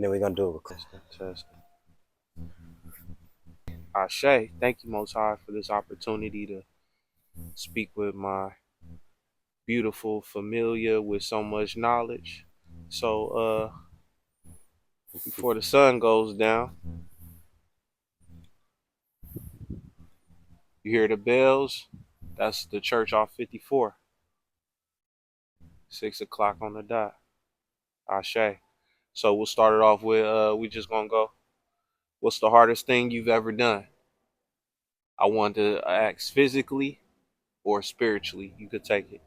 then we're gonna do a Testing. Ashe, thank you, Most High, for this opportunity to speak with my beautiful familiar with so much knowledge. So, before the sun goes down, you hear the bells. That's the church off 54. 6 o'clock on the dot. Ashe. So we'll start it off with we just gonna go. What's the hardest thing you've ever done? I want to ask physically or spiritually. You could take it.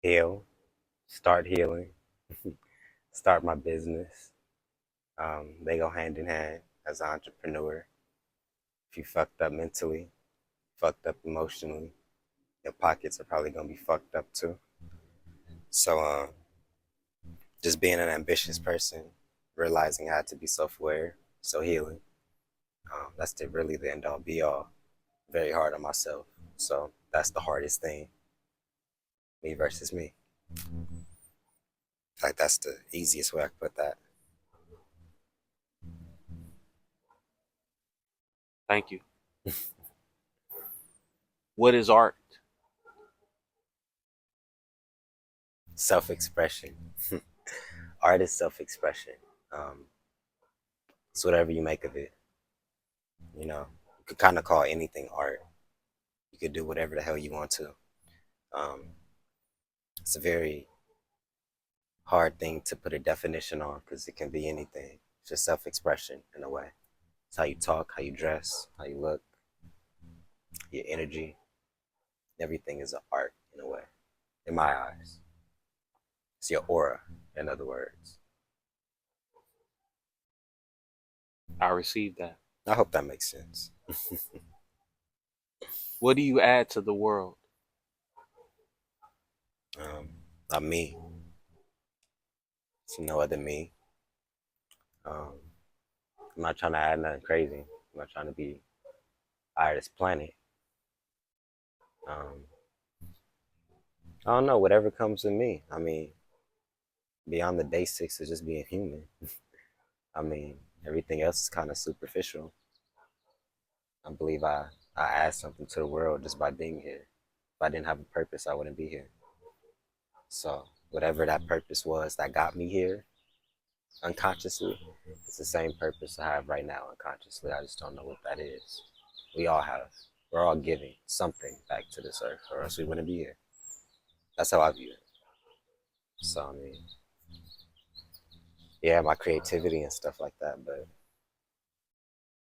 heal, start healing, start my business. They go hand in hand as an entrepreneur. If you fucked up mentally, fucked up emotionally, your pockets are probably gonna be fucked up too. So, just being an ambitious person, realizing I had to be self-aware, so healing. That's really the end all be all. Very hard on myself. So that's the hardest thing. Me versus me. Like that's the easiest way I could put that. Thank you. What is art? Self-expression. Art is self-expression. Um, it's whatever you make of it. You could kind of call anything art. You could do whatever the hell you want to. Um, it's a very hard thing to put a definition on because it can be anything. It's just self-expression in a way. It's how you talk, how you dress, how you look, your energy. Everything is an art in a way, in my eyes. It's your aura, in other words. I received that. I hope that makes sense. What do you add to the world? Not me. It's no other me. Um, I'm not trying to add nothing crazy. I'm not trying to be out of this planet. Um, I don't know, whatever comes to me. I mean, beyond the basics of just being human. I mean, everything else is kind of superficial. I believe I add something to the world just by being here. If I didn't have a purpose, I wouldn't be here. So, whatever that purpose was that got me here unconsciously, it's the same purpose I have right now unconsciously. I just don't know what that is. We all have. We're all giving something back to this earth, or else we wouldn't be here. That's how I view it. So, I mean, yeah, my creativity and stuff like that, but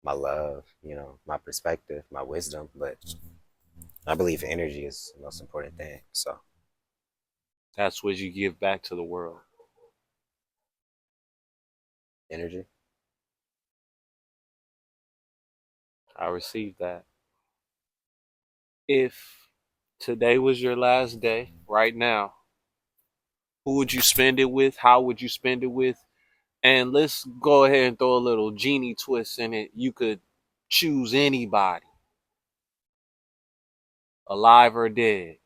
my love, my perspective, my wisdom, but I believe energy is the most important thing. So, That's what you give back to the world. energy. I received that. If today was your last day, right now, who would you spend it with? How would you spend it with? And let's go ahead and throw a little genie twist in it. You could choose anybody, alive or dead.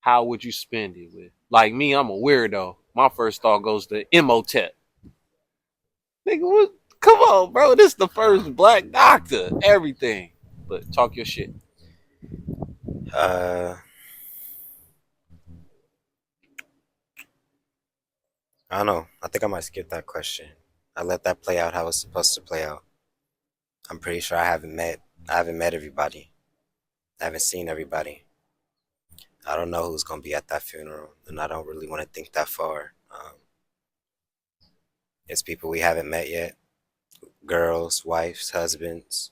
How would you spend it with? Like me, I'm a weirdo. My first thought goes to Imhotep. Nigga, what? Come on, bro. This is the first black doctor. Everything. But talk your shit. Uh, I don't know. I think I might skip that question. I let that play out how it's supposed to play out. I'm pretty sure I haven't met everybody. I haven't seen everybody. I don't know who's gonna be at that funeral, and I don't really want to think that far. It's people we haven't met yet, girls, wives, husbands.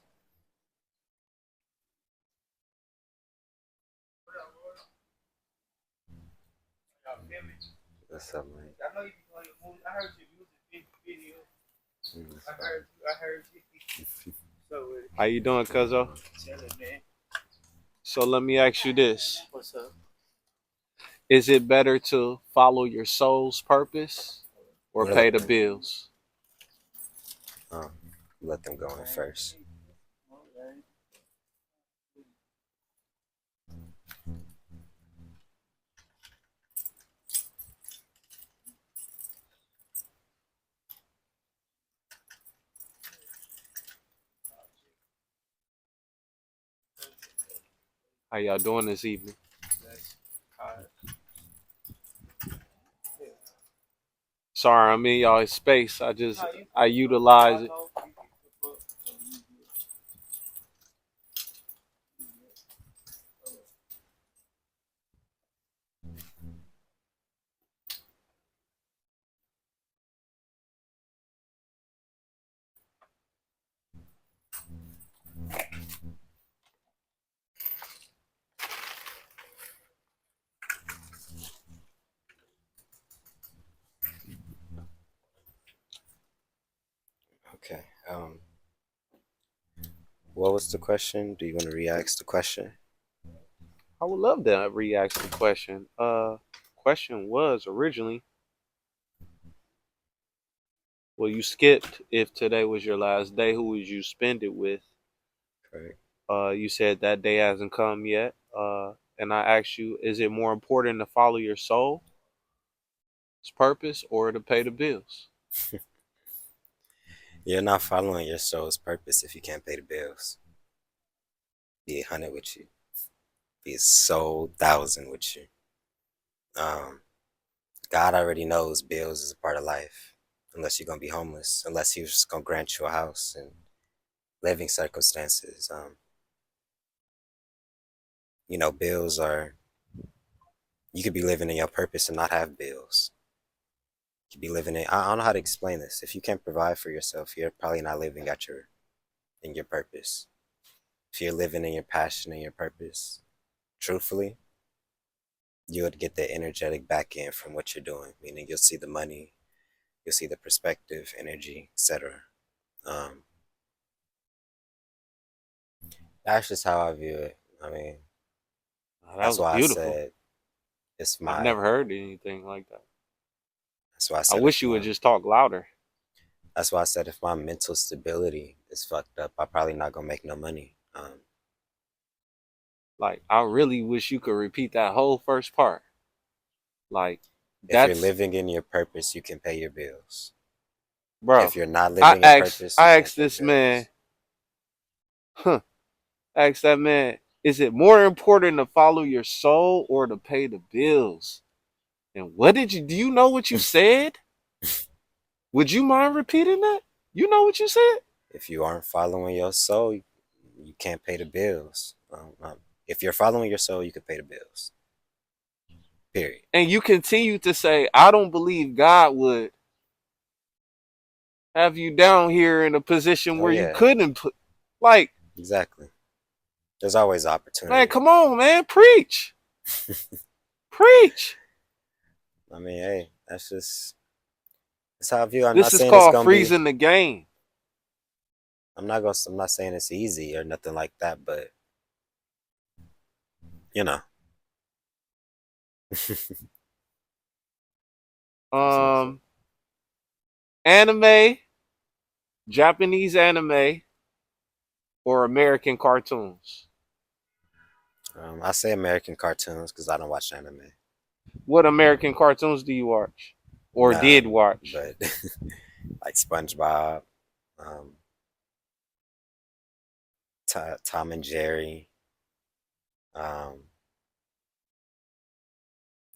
What's up, man? I know you play your movie. I heard your music video. I heard you. So, How you doing, Cuzzo? chilling, man. So let me ask you this. What's up? Is it better to follow your soul's purpose or What are pay the the, bills? um, let them go in first. How y'all doing this evening? Sorry, I'm in y'all space. I utilize it. Okay. What was the question? Do you want to re-ask the question? I would love to re-ask the question. Question was originally, well, you skipped if today was your last day, who would you spend it with? Correct. You said that day hasn't come yet. And I asked you, is it more important to follow your soul's purpose or to pay the bills? You're not following your soul's purpose if you can't pay the bills. Be 100 with you. Be a soul 1,000 with you. Um, God already knows bills is a part of life. Unless you're gonna be homeless, unless He's just gonna grant you a house and living circumstances. Bills are. You could be living in your purpose and not have bills. You could be living in. I don't know how to explain this. If you can't provide for yourself, you're probably not living at in your purpose. If you're living in your passion and your purpose, truthfully, you would get the energetic back end from what you're doing. Meaning, you'll see the money, you'll see the perspective, energy, etc. Um, that's just how I view it. I mean, Oh, that that's was why I beautiful. said it's I've my. never heard anything like that. That's why I I said wish you would just talk louder. if my mental stability is fucked up, I'm probably not gonna make no money. Like, I really wish you could repeat that whole first part. Like, If you're that's, living in your purpose, you can pay your bills. bro. If you're not living in purpose, you I can't asked pay this man, bills. huh? Asked that man, is it more important to follow your soul or to pay the bills? And what did you? Do you know what you said? Would you mind repeating that? You know what you said? If you aren't following your soul, you can't pay the bills. If you're following your soul, you can pay the bills. Period. And you continue to say, I don't believe God would have you down here in a position Oh where you yeah, couldn't put, like, exactly. There's always man, opportunity. come on, man, preach, preach. I mean, hey, that's how I view. I'm not This is saying it's called gonna be. freezing the game. I'm not saying it's easy or nothing like that, but you know. Um, Anime, Japanese anime, or American cartoons? I say American cartoons because I don't watch anime. What American cartoons do you watch or did None, watch? but like SpongeBob, um, Tom and Jerry, um,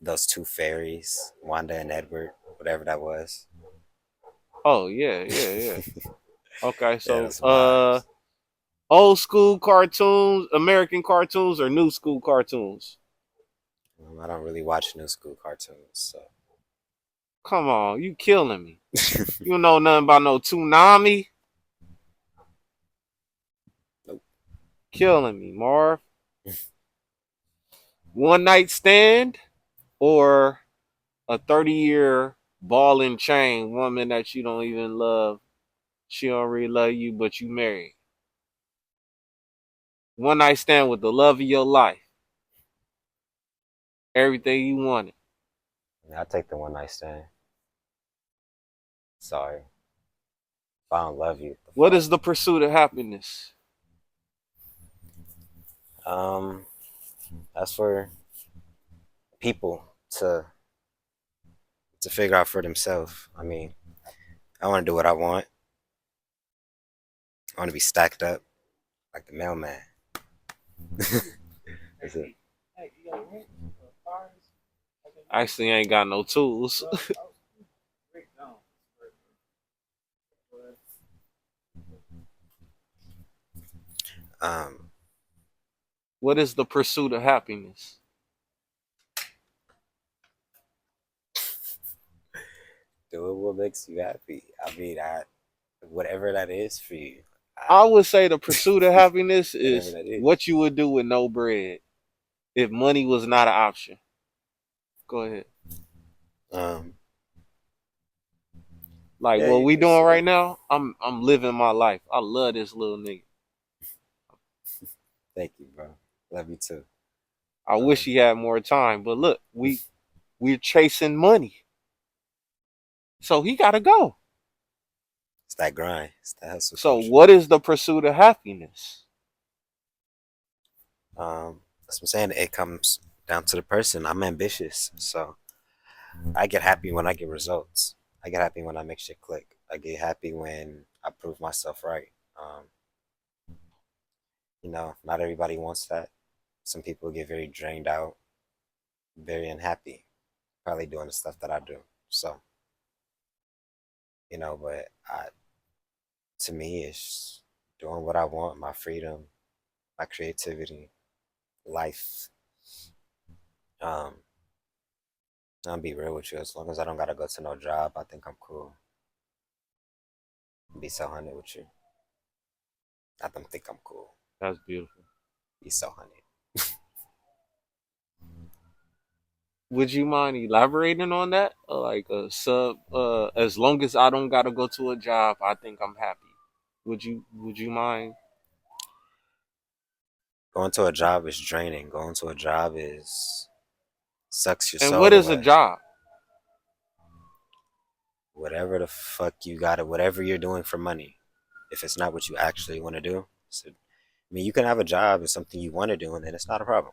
those two fairies, Wanda and Edward, whatever that was. Oh yeah, yeah, yeah. Okay, Yeah, so those vibes. old school cartoons, American cartoons, or new school cartoons? I don't really watch new school cartoons, so Come on, you killing me. You know nothing about no Toonami? nope. Killing me, Marv. One night stand or a 30-year ball and chain woman that you don't even love. She don't really love you, but you married. One night stand with the love of your life. Everything you wanted. I'll take the one night stand. Sorry, if I don't love you, the What fuck. is the pursuit of happiness? Um, that's for people to figure out for themselves. I mean, I want to do what I want. I want to be stacked up like the mailman. Is it? Actually, ain't got no tools. Um, What is the pursuit of happiness? do what makes you happy. I mean, whatever that is for you. I I, would say the pursuit of happiness whatever is that is. what you would do with no bread if money was not an option. Go ahead. Um, Like yeah, what you we doing pursue right that. now, I'm living my life. I love this little nigga. Thank you, bro. Love you too. I wish Um, he had more time, but look, we're chasing money, so he gotta go. it's that grind. It's that hustle So culture. what is the pursuit of happiness? That's what I'm saying. It comes down to the person. I'm ambitious, so I get happy when I get results. I get happy when I make shit click. I get happy when I prove myself right. Um, not everybody wants that. Some people get very drained out, very unhappy, probably doing the stuff that I do. So, but to me, it's doing what I want, my freedom, my creativity, life. Um, I'll be real with you. As long as I don't gotta go to no job, I think I'm cool. Be so honey with you. I don't think I'm cool. That's beautiful. Be so honey. Would you mind elaborating on that? Like a sub, as long as I don't gotta go to a job, I think I'm happy. Would you mind? Going to a job is draining. Going to a job is sucks your And what soul is a away. job? Whatever the fuck you got it, whatever you're doing for money. If it's not what you actually want to do, so, I mean, you can have a job and something you want to do, and then it's not a problem.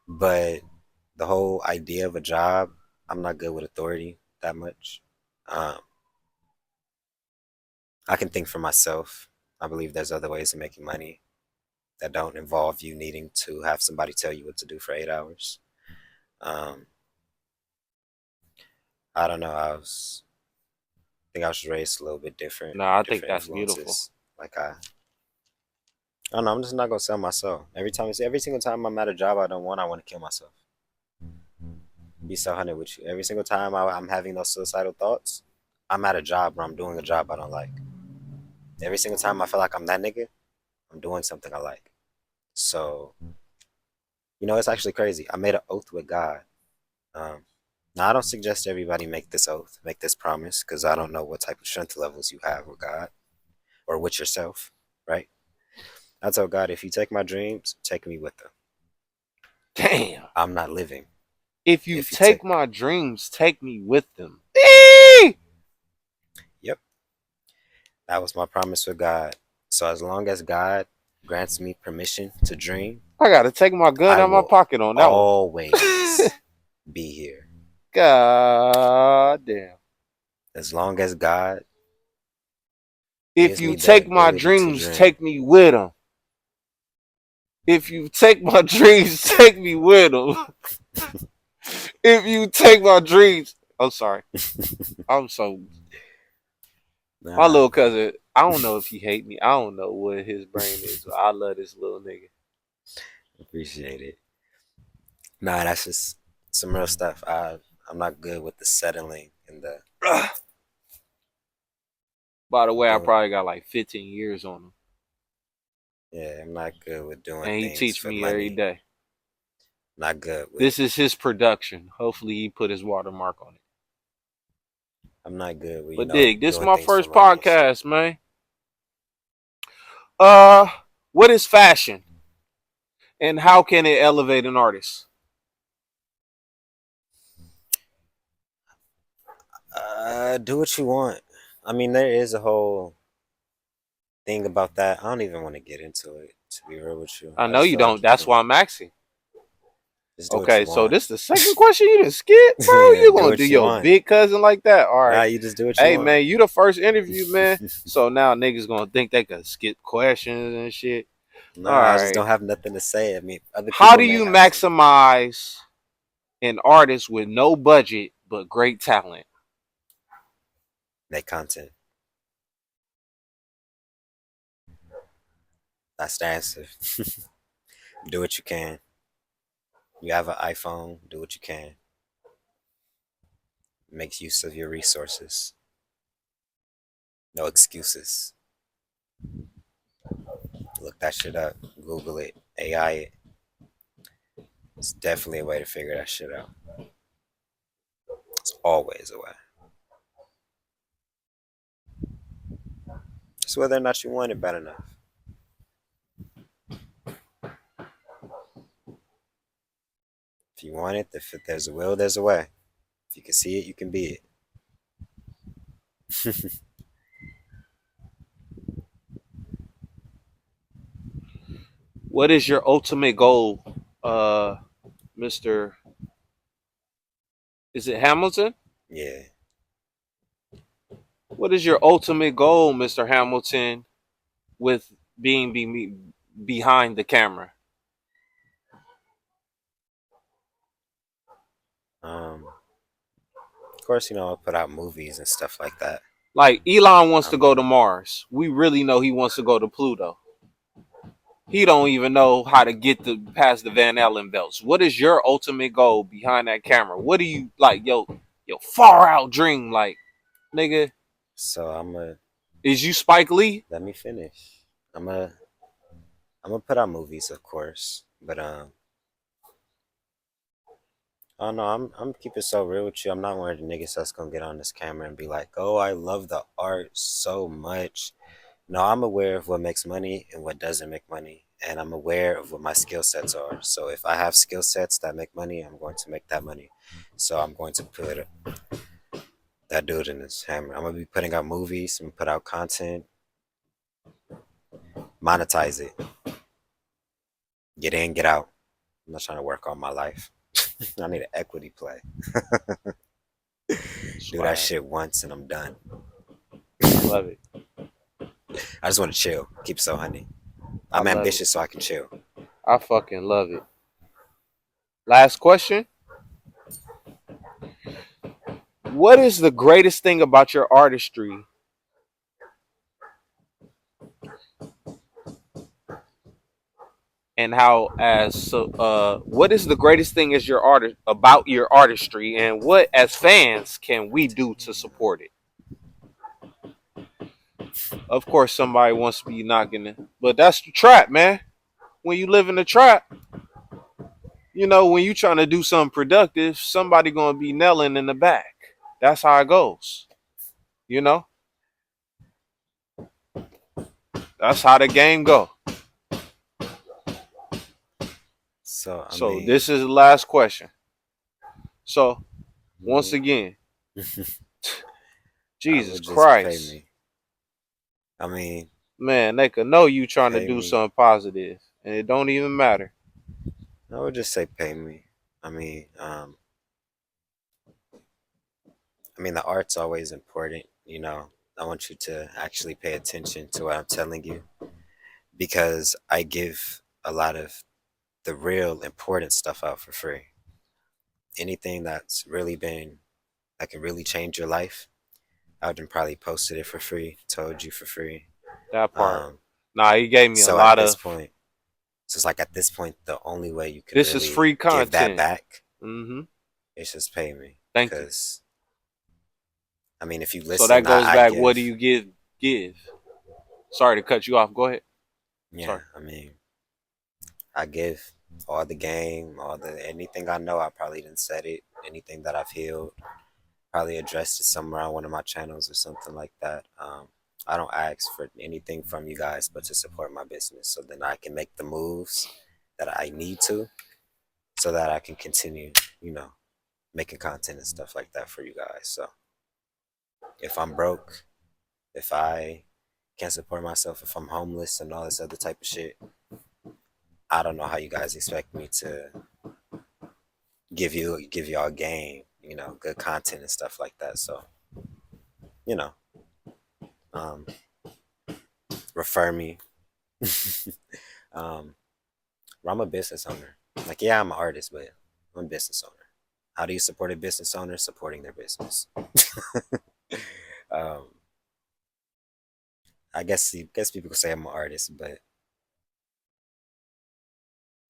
But the whole idea of a job, I'm not good with authority that much. Um, I can think for myself. I believe there's other ways of making money that don't involve you needing to have somebody tell you what to do for 8 hours. Um, I don't know. I think I was raised a little bit different, No, I think different that's beautiful. influences. Like I don't know. I'm just not gonna sell my soul. Every single time I'm at a job I don't want, I want to kill myself. Be so honey with you. Every single time I'm having those suicidal thoughts, I'm at a job where I'm doing a job I don't like. Every single time I feel like I'm that nigga, I'm doing something I like. So, it's actually crazy. I made an oath with God. Um, Now, I don't suggest everybody make this oath, make this promise, because I don't know what type of strength levels you have with God or with yourself, right? I told God, if you take my dreams, take me with them. Damn. I'm not living. If you If you take take, my dreams, take me with them. Eee! yep, that was my promise with God. So as long as God grants me permission to dream, I gotta take my gun I out of my will pocket on that one. always be here. God damn. As long as God If gives you me the take my ability to dreams, dream. take me with them. If you take my dreams, take me with them. If you take my dreams, I'm sorry. I'm so my Nah, little cousin. I don't know if he hate me. I don't know what his brain is. But I love this little nigga. appreciate it. Nah, that's just some real stuff. I'm not good with the settling and the By the way, I doing. probably got like 15 years on him, Yeah, I'm not good with doing and he things teach for me every money. day. Not good with. This is his production. Hopefully, he put his watermark on it. I'm not good with But dig, this is doing my things for first money and shit. podcast, man. Uh, what is fashion, and how can it elevate an artist? Do what you want. I mean, there is a whole thing about that. I don't even want to get into it. To be real with you, I I know just you feel like don't. you That's can why I'm asking. just do what you Okay, so want. this the second question you done skip, bro. Yeah, You do gonna do what you your want. big cousin like that? All Nah, right. you just do what you Hey want. man, you the first interview, man. So now niggas gonna think they can skip questions and shit. All Nah, I just right. don't have nothing to say. I mean, other How people do may you have something. maximize an artist with no budget but great talent? Make content. That's the answer. Do what you can. You have an iPhone, do what you can. Make use of your resources. No excuses. Look that shit up. Google it. AI it. It's definitely a way to figure that shit out. It's always a way. Just whether or not you want it bad enough. If you want it, if there's a will, there's a way. If you can see it, you can be it. What is your ultimate goal, Mr. Is it Hamilton? Yeah. What is your ultimate goal, Mr. Hamilton, with behind the camera? Of course, I'll put out movies and stuff like that. Like Elon wants I to go to mean, Mars. We really know he wants to go to Pluto. He don't even know how to get past the Van Allen belts. What is your ultimate goal behind that camera? What do you like, yo far out dream, like, nigga? so Is you Spike Lee? let me finish. I'm a I'm gonna put out movies, of course, but I don't know. I'm keeping so real with you. I'm not one of the niggas that's gonna get on this camera and be like, "Oh, I love the art so much." No, I'm aware of what makes money and what doesn't make money, and I'm aware of what my skill sets are. So if I have skill sets that make money, I'm going to make that money. So I'm going to put that dude in this hammer. I'm gonna be putting out movies. I'm gonna put out content, monetize it, get in, get out. I'm not trying to work all my life. I need an equity play. Do that Swag. shit once and I'm done. I love it. I just want to chill. Keep it so honey. I I'm love it. ambitious so I can chill. I fucking love it. Last question. What is the greatest thing about your artistry, and how as so what is the greatest thing as your artist about your artistry, and what as fans can we do to support it? Of course somebody wants to be knocking it, but that's the trap, man. When you live in the trap, when you trying to do something productive, somebody gonna be nailing in the back. That's how it goes. You know, that's how the game go. So I So mean, this is the last question. So once mhm. again, I Jesus would just pay Christ, me. I mean, man, they could know you trying to pay do me. something positive, and it don't even matter. I would just say pay me. I mean, the art's always important. I want you to actually pay attention to what I'm telling you because I give a lot of the real important stuff out for free. Anything that's really been that can really change your life, I would have probably posted it for free, told you for free. That part. Um, Nah, he gave me a so at lot this of. point, so it's like at this point, the only way you can This is really free give that content. back Mm-hmm. is just pay me. Thank you. Because if you So that listen, goes I back. What do give. you give? Give. Sorry to cut you off. Go ahead. Yeah, Sorry. I give all the game, all the anything I know. I probably didn't said it. Anything that I've healed, probably addressed it somewhere on one of my channels or something like that. I don't ask for anything from you guys but to support my business, so then I can make the moves that I need to, so that I can continue, making content and stuff like that for you guys. So if I'm broke, if I can't support myself, if I'm homeless and all this other type of shit, I don't know how you guys expect me to give y'all game, good content and stuff like that. So, you know, um, refer me. Um, well, I'm a business owner. Like, yeah, I'm an artist, but I'm a business owner. How do you support a business owner? Supporting their business. um, I guess people could say I'm an artist, but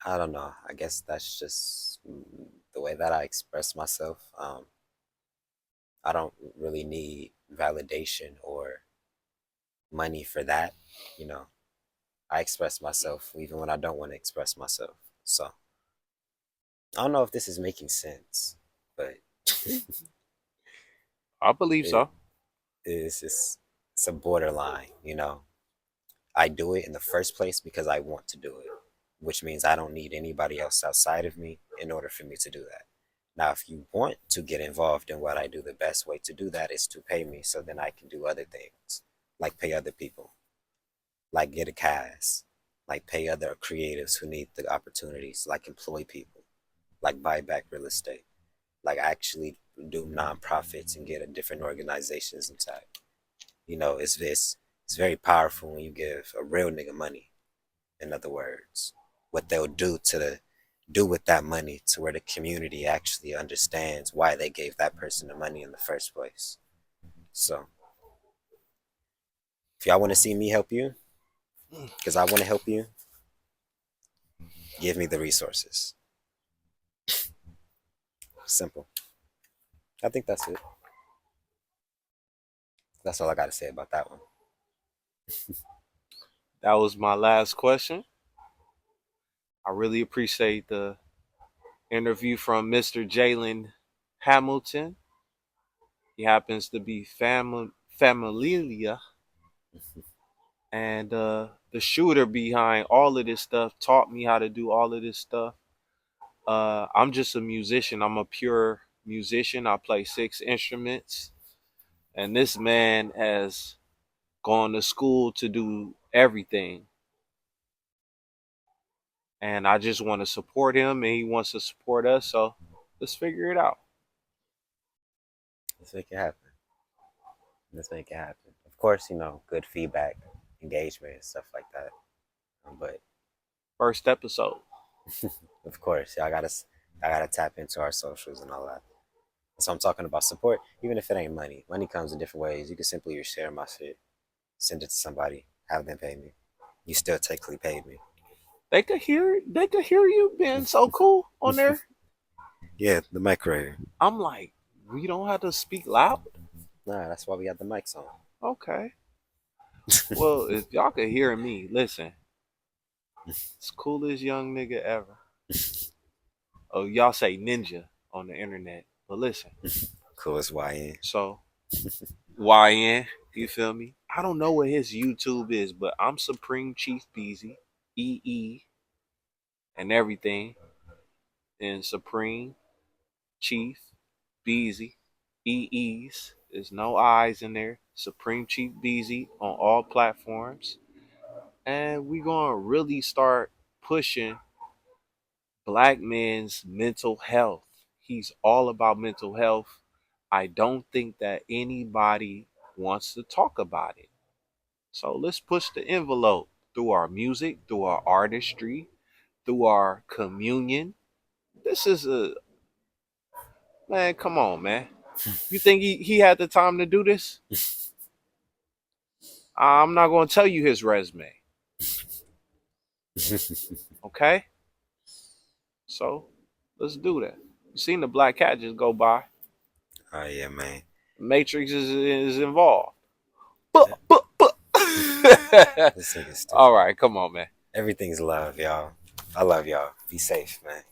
I don't know. I guess that's just the way that I express myself. I don't really need validation or money for that. You know, I express myself even when I don't want to express myself. So I don't know if this is making sense, but I believe it so. is just it's a borderline. I do it in the first place because I want to do it, which means I don't need anybody else outside of me in order for me to do that. Now, if you want to get involved in what I do, the best way to do that is to pay me so then I can do other things, like pay other people, like get a cast, like pay other creatives who need the opportunities, like employ people, like buy back real estate, like actually do nonprofits and get a different organizations inside. It's very powerful when you give a real nigga money. In other words, what they'll do with that money to where the community actually understands why they gave that person the money in the first place. So if y'all want to see me help you, because I want to help you, give me the resources. Simple. I think that's it. That's all I got to say about that one. That was my last question. I really appreciate the interview from Mr. Jalen Hamilton. He happens to be familia and the shooter behind all of this stuff taught me how to do all of this stuff. I'm just a musician. I'm a pure musician. I play 6 instruments, and this man has gone to school to do everything. And I just want to support him, and he wants to support us. So let's figure it out. Let's make it happen. Let's make it happen. Of course, good feedback, engagement, and stuff like that. But First episode. of course, I gotta tap into our socials and all that. So I'm talking about support, even if it ain't money. Money comes in different ways. You can simply share my shit, send it to somebody, have them pay me. You still technically paid me. They could hear. They could hear you being so cool on there. Yeah, the mic right. I'm like, we don't have to speak loud. Nah, that's why we got the mics on. Okay. Well, if y'all could hear me, listen. It's coolest young nigga ever. Oh, y'all say ninja on the internet, but listen. Cool as YN. So YN, you feel me? I don't know what his YouTube is, but I'm Supreme Chief Beezy, EE, and everything. And Supreme Chief Beezy, EEs. There's no I's in there. Supreme Chief Beezy on all platforms. And we gonna really start pushing black men's mental health. He's all about mental health. I don't think that anybody wants to talk about it. So let's push the envelope through our music, through our artistry, through our communion. This is a man, come on, man. You think he had the time to do this? I'm not gonna tell you his resume. Okay? So let's do that. You seen the black cat just go by. Oh yeah, man. Matrix is involved. This nigga's stupid. All right, come on, man. Everything's love, y'all. I love y'all. Be safe, man.